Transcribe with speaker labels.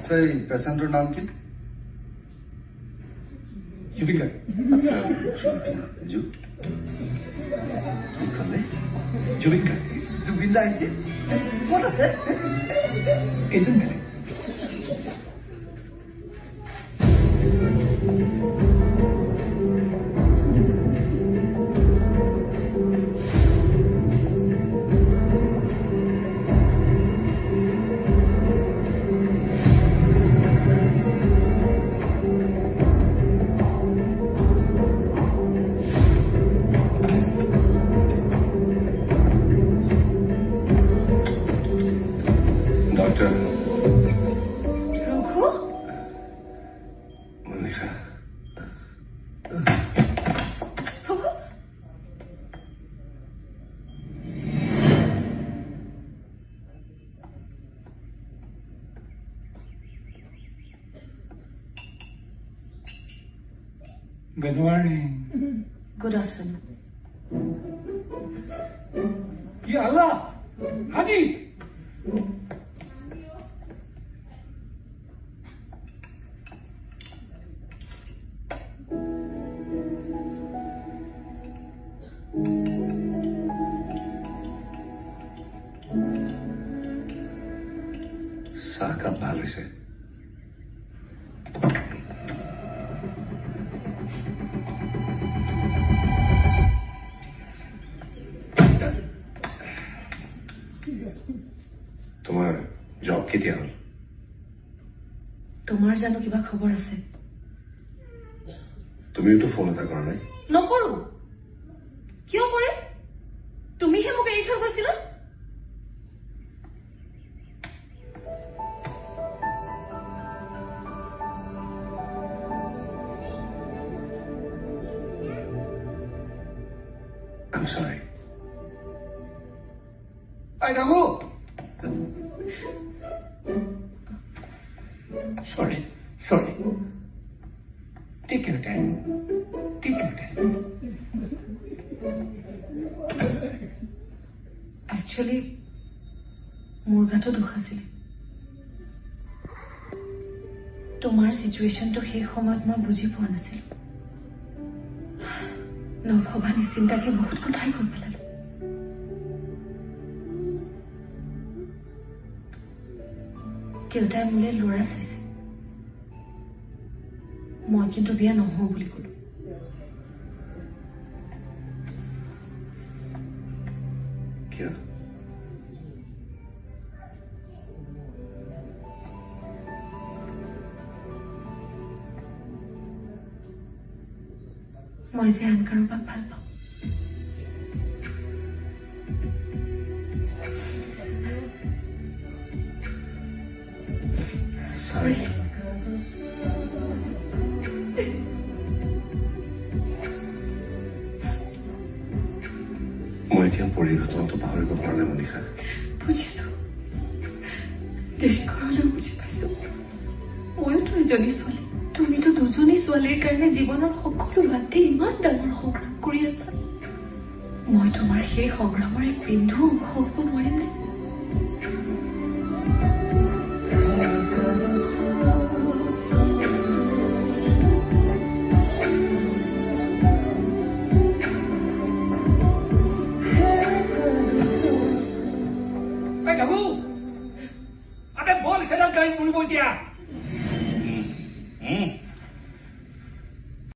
Speaker 1: আচ্ছা এই পেশেন্টৰ নাম কি
Speaker 2: জুবিং গাৰ্গ
Speaker 1: আচ্ছা
Speaker 2: জুবিং গাৰ্গ
Speaker 1: জুবিন দা আহিছে ক'ত আছে
Speaker 2: এইজন বেলেগ Good morning.
Speaker 3: Good afternoon.
Speaker 2: Ya Allah, Hadi.
Speaker 1: Saka balise. তোমাৰ জব কেতিয়া হ'ল
Speaker 3: তোমাৰ জানো কিবা খবৰ আছে
Speaker 1: তুমিওতো ফোন এটা কৰা নাই
Speaker 3: নকৰো কিয় কৰে তুমিহে মোক এৰি থৈ গৈছিলা
Speaker 1: I'm sorry
Speaker 2: I know. Sorry. Take your time.
Speaker 3: Actually, মোৰ গাটো দুখ আছিল তোমাৰ সিচুৱেশনটো সেই সময়ত মই বুজি পোৱা নাছিল নভবা নিচিন্তাকে বহুত কথাই কৈ পেলালো দেউতাই মোলে ল'ৰা চাইছে মই কিন্তু বিয়া নহওঁ বুলি ক'লো
Speaker 1: কিয়
Speaker 3: মই যে আন কাৰোবাক ভাল পাওঁ
Speaker 1: Sorry. মই এতিয়া পৰিঘটনাটো পাহৰিব পৰা নাই মনিষা
Speaker 3: বুজিছো দেৰি কৰালেও বুজি পাইছো ময়োতো এজনী ছোৱালী তুমিতো দুজনী ছোৱালীৰ কাৰণে জীৱনৰ সকলো বাদ দি ইমান ডাঙৰ সংগ্ৰাম কৰি আছা মই তোমাৰ সেই সংগ্ৰামৰ এক বিন্দু অংশ হ'ব নোৱাৰিম নে
Speaker 2: Abe bol খেলা গাই মুৰিব দিয়া